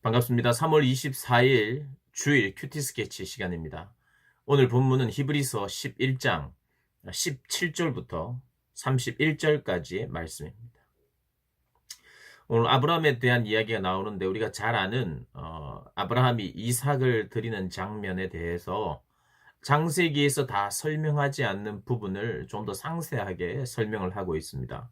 반갑습니다. 3월 24일 주일 큐티 스케치 시간입니다. 오늘 본문은 히브리서 11장 17절부터 31절까지의 말씀입니다. 오늘 아브라함에 대한 이야기가 나오는데 우리가 잘 아는 아브라함이 이삭을 드리는 장면에 대해서 창세기에서 다 설명하지 않는 부분을 좀 더 상세하게 설명을 하고 있습니다.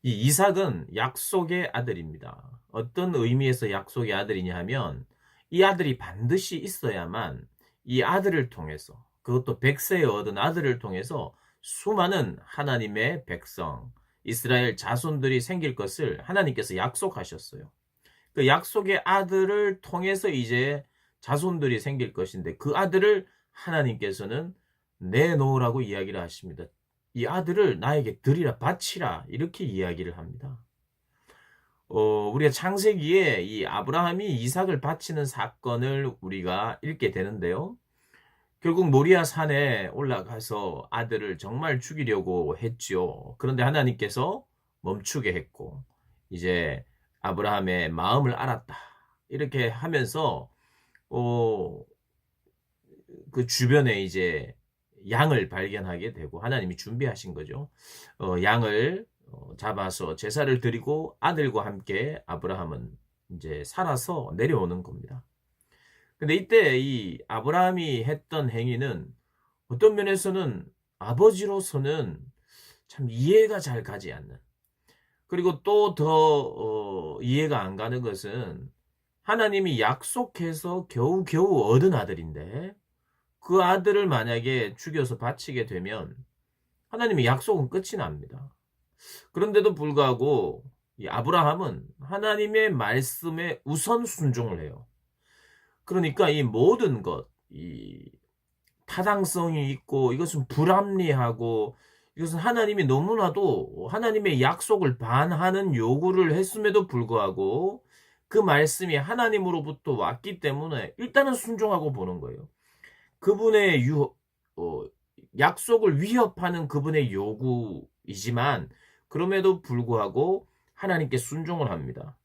이 이삭은 약속의 아들입니다. 어떤 의미에서 약속의 아들이냐 하면 이 아들이 반드시 있어야만 이 아들을 통해서, 그것도 100세에 얻은 아들을 통해서 수많은 하나님의 백성, 이스라엘 자손들이 생길 것을 하나님께서 약속하셨어요. 그 약속의 아들을 통해서 이제 자손들이 생길 것인데 그 아들을 하나님께서는 내놓으라고 이야기를 하십니다. 이 아들을 나에게 드리라, 바치라, 이렇게 이야기를 합니다. 우리가 창세기에 이 아브라함이 이삭을 바치는 사건을 우리가 읽게 되는데요. 결국 모리아 산에 올라가서 아들을 정말 죽이려고 했지요. 그런데 하나님께서 멈추게 했고, 이제 아브라함의 마음을 알았다, 이렇게 하면서 그 주변에 이제 양을 발견하게 되고 하나님이 준비하신 거죠. 양을 잡아서 제사를 드리고 아들과 함께 아브라함은 이제 살아서 내려오는 겁니다. 근데 이때 이 아브라함이 했던 행위는 어떤 면에서는 아버지로서는 참 이해가 잘 가지 않는, 그리고 또 더 이해가 안 가는 것은 하나님이 약속해서 겨우겨우 얻은 아들인데 그 아들을 만약에 죽여서 바치게 되면 하나님의 약속은 끝이 납니다. 그런데도 불구하고 이 아브라함은 하나님의 말씀에 우선 순종을 해요. 그러니까 이 모든 것, 이 타당성이 있고 이것은 불합리하고 이것은 하나님이 너무나도 하나님의 약속을 반하는 요구를 했음에도 불구하고 그 말씀이 하나님으로부터 왔기 때문에 일단은 순종하고 보는 거예요. 그분의 약속을 위협하는 그분의 요구이지만 그럼에도 불구하고 하나님께 순종을 합니다.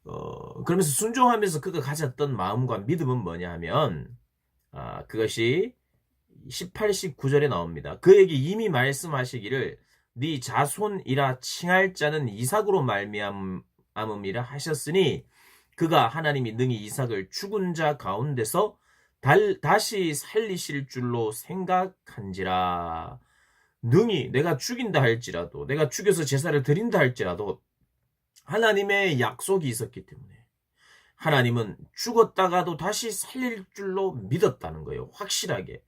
그러면서 순종하면서 그가 가졌던 마음과 믿음은 뭐냐 하면 그것이 18, 19절에 나옵니다. 그에게 이미 말씀하시기를 네 자손이라 칭할 자는 이삭으로 말미암음이라 하셨으니 그가 하나님이 능히 이삭을 죽은 자 가운데서 다시 살리실 줄로 생각한지라. 능히 내가 죽인다 할지라도, 내가 죽여서 제사를 드린다 할지라도 하나님의 약속이 있었기 때문에 하나님은 죽었다가도 다시 살릴 줄로 믿었다는 거예요. 확실하게.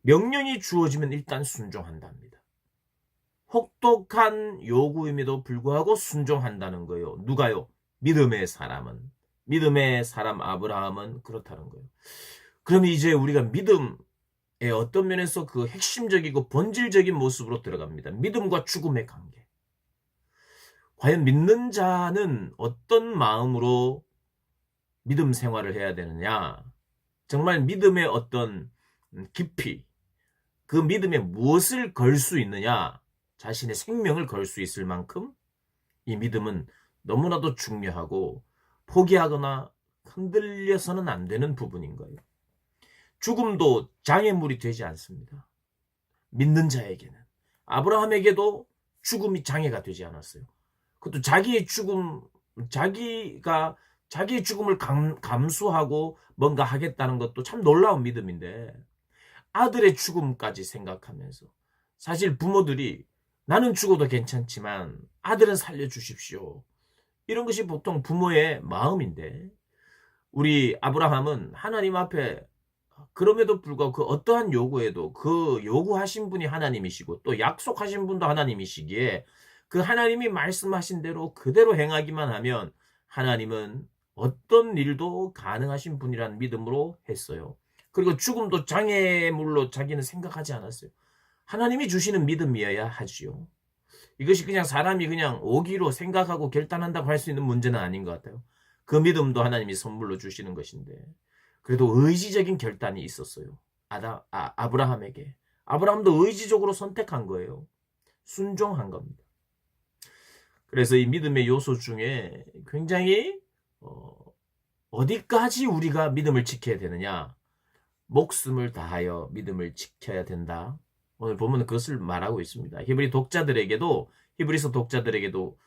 명령이 주어지면 일단 순종한답니다. 혹독한 요구임에도 불구하고 순종한다는 거예요. 누가요? 믿음의 사람은. 믿음의 사람 아브라함은 그렇다는 거예요. 그럼 이제 우리가 믿음의 어떤 면에서 그 핵심적이고 본질적인 모습으로 들어갑니다. 믿음과 죽음의 관계. 과연 믿는 자는 어떤 마음으로 믿음 생활을 해야 되느냐? 정말 믿음의 어떤 깊이, 그 믿음에 무엇을 걸 수 있느냐? 자신의 생명을 걸 수 있을 만큼 이 믿음은 너무나도 중요하고 포기하거나 흔들려서는 안 되는 부분인 거예요. 죽음도 장애물이 되지 않습니다. 믿는 자에게는. 아브라함에게도 죽음이 장애가 되지 않았어요. 그것도 자기의 죽음을 감수하고 뭔가 하겠다는 것도 참 놀라운 믿음인데 아들의 죽음까지 생각하면서, 사실 부모들이 나는 죽어도 괜찮지만 아들은 살려주십시오, 이런 것이 보통 부모의 마음인데 우리 아브라함은 하나님 앞에 그럼에도 불구하고 그 어떠한 요구에도 그 요구하신 분이 하나님이시고 또 약속하신 분도 하나님이시기에 그 하나님이 말씀하신 대로 그대로 행하기만 하면 하나님은 어떤 일도 가능하신 분이라는 믿음으로 했어요. 그리고 죽음도 장애물로 자기는 생각하지 않았어요. 하나님이 주시는 믿음이어야 하지요. 이것이 그냥 사람이 그냥 오기로 생각하고 결단한다고 할 수 있는 문제는 아닌 것 같아요. 그 믿음도 하나님이 선물로 주시는 것인데 그래도 의지적인 결단이 있었어요. 아브라함에게. 아브라함도 의지적으로 선택한 거예요. 순종한 겁니다. 그래서 이 믿음의 요소 중에 굉장히 어디까지 우리가 믿음을 지켜야 되느냐? 목숨을 다하여 믿음을 지켜야 된다. 오늘 보면 그것을 말하고 있습니다. 히브리서 독자들에게도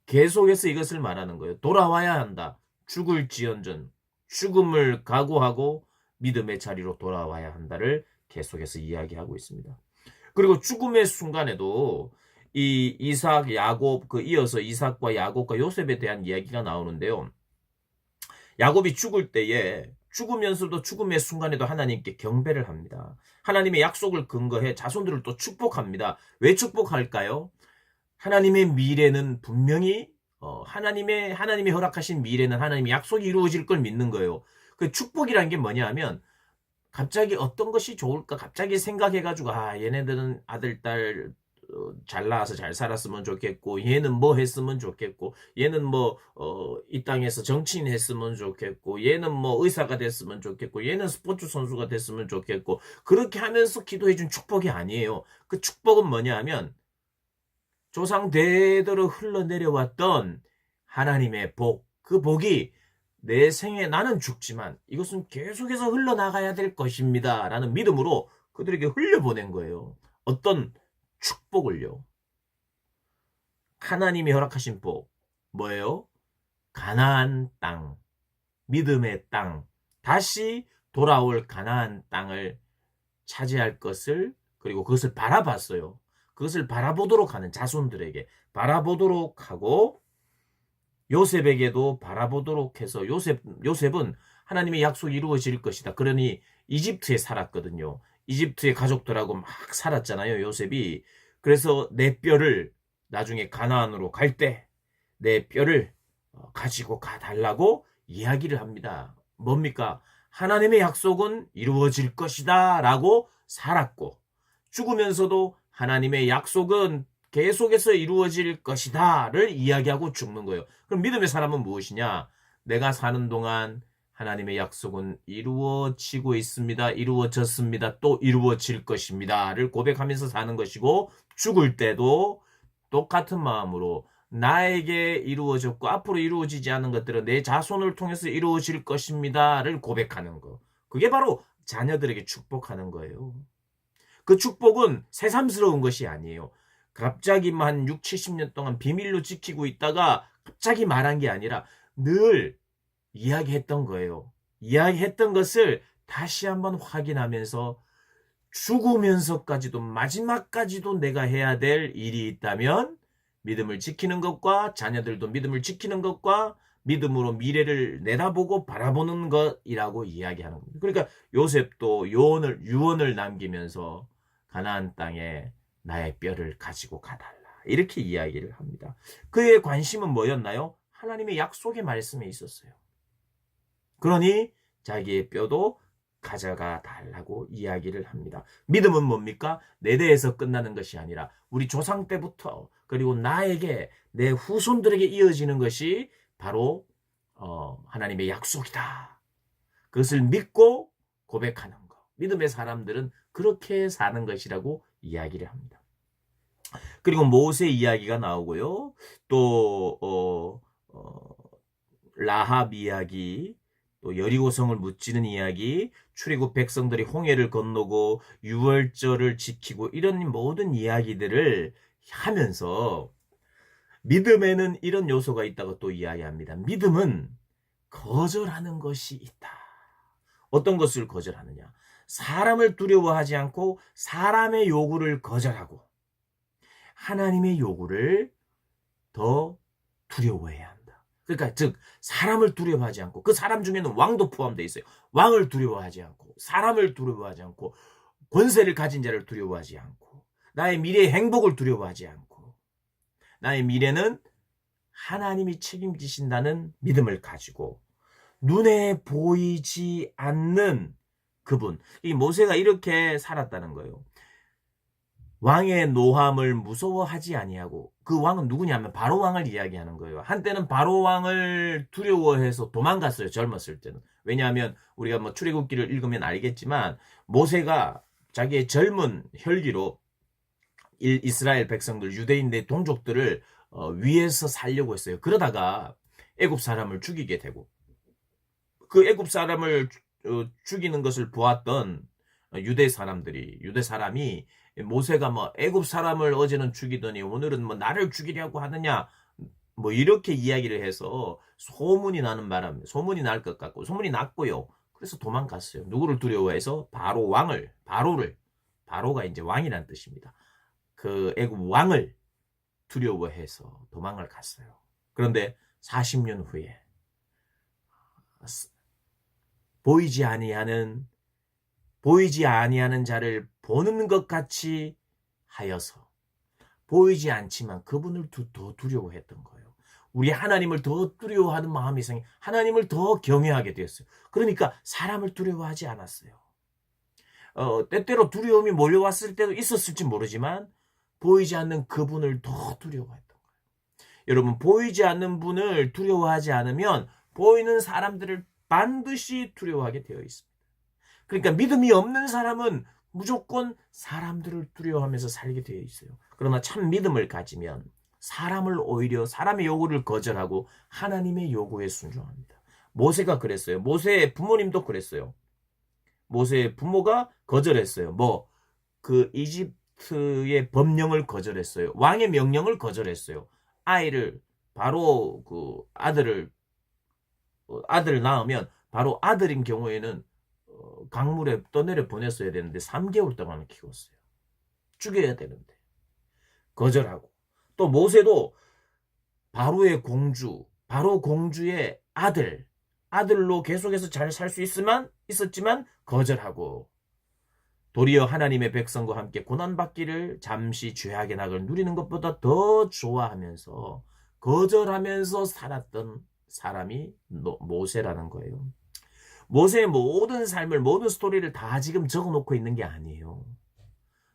계속해서 이것을 말하는 거예요. 돌아와야 한다. 죽을지언정 죽음을 각오하고 믿음의 자리로 돌아와야 한다를 계속해서 이야기하고 있습니다. 그리고 죽음의 순간에도 이 이삭, 야곱, 이어서 이삭과 야곱과 요셉에 대한 이야기가 나오는데요. 야곱이 죽을 때에 죽으면서도 죽음의 순간에도 하나님께 경배를 합니다. 하나님의 약속을 근거해 자손들을 또 축복합니다. 왜 축복할까요? 하나님의 미래는 분명히 하나님이 허락하신 미래는 하나님의 약속이 이루어질 걸 믿는 거예요. 그 축복이라는 게 뭐냐 하면 갑자기 어떤 것이 좋을까 갑자기 생각해가지고 얘네들은 아들, 딸 잘 나와서 잘 살았으면 좋겠고 얘는 뭐 했으면 좋겠고 얘는 이 땅에서 정치인 했으면 좋겠고 얘는 의사가 됐으면 좋겠고 얘는 스포츠 선수가 됐으면 좋겠고 그렇게 하면서 기도해준 축복이 아니에요. 그 축복은 뭐냐 하면 조상 대대로 흘러내려왔던 하나님의 복, 그 복이 내 생에 나는 죽지만 이것은 계속해서 흘러나가야 될 것입니다 라는 믿음으로 그들에게 흘려보낸 거예요. 어떤 축복을요. 하나님이 허락하신 복 뭐예요? 가나안 땅, 믿음의 땅, 다시 돌아올 가나안 땅을 차지할 것을 그리고 그것을 바라봤어요. 그것을 바라보도록 하는 자손들에게 바라보도록 하고 요셉에게도 바라보도록 해서 요셉은 하나님의 약속이 이루어질 것이다. 그러니 이집트에 살았거든요. 이집트의 가족들하고 막 살았잖아요. 요셉이. 그래서 내 뼈를 나중에 가나안으로 갈 때 내 뼈를 가지고 가달라고 이야기를 합니다. 뭡니까? 하나님의 약속은 이루어질 것이다 라고 살았고 죽으면서도 하나님의 약속은 계속해서 이루어질 것이다를 이야기하고 죽는 거예요. 그럼 믿음의 사람은 무엇이냐? 내가 사는 동안 하나님의 약속은 이루어지고 있습니다. 이루어졌습니다. 또 이루어질 것입니다를 고백하면서 사는 것이고 죽을 때도 똑같은 마음으로 나에게 이루어졌고 앞으로 이루어지지 않은 것들은 내 자손을 통해서 이루어질 것입니다를 고백하는 거. 그게 바로 자녀들에게 축복하는 거예요. 그 축복은 새삼스러운 것이 아니에요. 갑자기 한 6, 70년 동안 비밀로 지키고 있다가 갑자기 말한 게 아니라 늘 이야기했던 거예요. 이야기했던 것을 다시 한번 확인하면서 죽으면서까지도 마지막까지도 내가 해야 될 일이 있다면 믿음을 지키는 것과 자녀들도 믿음을 지키는 것과 믿음으로 미래를 내다보고 바라보는 것이라고 이야기하는 겁니다. 그러니까 요셉도 유언을 남기면서 가나안 땅에 나의 뼈를 가지고 가달라 이렇게 이야기를 합니다. 그의 관심은 뭐였나요? 하나님의 약속의 말씀에 있었어요. 그러니 자기의 뼈도 가져가 달라고 이야기를 합니다. 믿음은 뭡니까? 내 대에서 끝나는 것이 아니라 우리 조상 때부터 그리고 나에게 내 후손들에게 이어지는 것이 바로 하나님의 약속이다. 그것을 믿고 고백하는 것. 믿음의 사람들은 그렇게 사는 것이라고 이야기를 합니다. 그리고 모세 이야기가 나오고요. 또 라합 이야기, 또 여리고성을 무찌르는 이야기, 출애굽 백성들이 홍해를 건너고 유월절을 지키고 이런 모든 이야기들을 하면서 믿음에는 이런 요소가 있다고 또 이야기합니다. 믿음은 거절하는 것이 있다. 어떤 것을 거절하느냐? 사람을 두려워하지 않고 사람의 요구를 거절하고 하나님의 요구를 더 두려워해야 한다. 그러니까 즉 사람을 두려워하지 않고 그 사람 중에는 왕도 포함되어 있어요. 왕을 두려워하지 않고 사람을 두려워하지 않고 권세를 가진 자를 두려워하지 않고 나의 미래의 행복을 두려워하지 않고 나의 미래는 하나님이 책임지신다는 믿음을 가지고 눈에 보이지 않는 그분, 이 모세가 이렇게 살았다는 거예요. 왕의 노함을 무서워하지 아니하고 그 왕은 누구냐면 바로 왕을 이야기하는 거예요. 한때는 바로 왕을 두려워해서 도망갔어요. 젊었을 때는. 왜냐하면 우리가 출애굽기를 읽으면 알겠지만 모세가 자기의 젊은 혈기로 이스라엘 백성들 유대인의 동족들을 위해서 살려고 했어요. 그러다가 애굽 사람을 죽이게 되고 그 애굽 사람을 죽이는 것을 보았던 유대 사람이 모세가 뭐 애굽 사람을 어제는 죽이더니 오늘은 뭐 나를 죽이려고 하느냐 뭐 이렇게 이야기를 해서 소문이 나는 바람에 소문이 날 것 같고 소문이 났고요. 그래서 도망갔어요. 누구를 두려워해서 바로가 이제 왕이란 뜻입니다. 그 애굽 왕을 두려워해서 도망을 갔어요. 그런데 40년 후에 보이지 아니하는 자를 보는 것 같이 하여서 보이지 않지만 그분을 더 두려워했던 거예요. 우리 하나님을 더 두려워하는 마음이 생겨 하나님을 더 경외하게 되었어요. 그러니까 사람을 두려워하지 않았어요. 때때로 두려움이 몰려왔을 때도 있었을지 모르지만 보이지 않는 그분을 더 두려워했던 거예요. 여러분, 보이지 않는 분을 두려워하지 않으면 보이는 사람들을 반드시 두려워하게 되어 있습니다. 그러니까 믿음이 없는 사람은 무조건 사람들을 두려워하면서 살게 되어 있어요. 그러나 참 믿음을 가지면 오히려 사람의 요구를 거절하고 하나님의 요구에 순종합니다. 모세가 그랬어요. 모세의 부모님도 그랬어요. 모세의 부모가 거절했어요. 그 이집트의 법령을 거절했어요. 왕의 명령을 거절했어요. 바로 그 아들을 낳으면 바로 아들인 경우에는 강물에 떠내려 보냈어야 되는데 3개월 동안 키웠어요. 죽여야 되는데 거절하고 또 모세도 바로 공주의 아들로 계속해서 잘 살 수 있었지만 거절하고 도리어 하나님의 백성과 함께 고난받기를 잠시 죄악의 낙을 누리는 것보다 더 좋아하면서 거절하면서 살았던 사람이 모세라는 거예요. 모세의 모든 삶을 모든 스토리를 다 지금 적어놓고 있는 게 아니에요.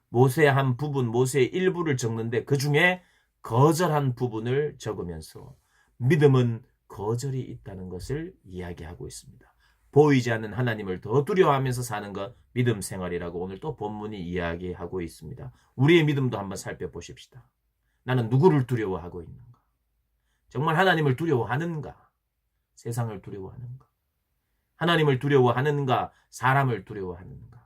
모세의 한 부분, 모세의 일부를 적는데 그 중에 거절한 부분을 적으면서 믿음은 거절이 있다는 것을 이야기하고 있습니다. 보이지 않는 하나님을 더 두려워하면서 사는 것 믿음 생활이라고 오늘 또 본문이 이야기하고 있습니다. 우리의 믿음도 한번 살펴보십시다. 나는 누구를 두려워하고 있는가? 정말 하나님을 두려워하는가? 세상을 두려워하는가? 하나님을 두려워하는가? 사람을 두려워하는가?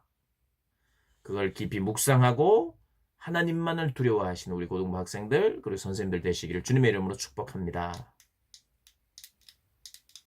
그걸 깊이 묵상하고 하나님만을 두려워하시는 우리 고등부 학생들 그리고 선생님들 되시기를 주님의 이름으로 축복합니다.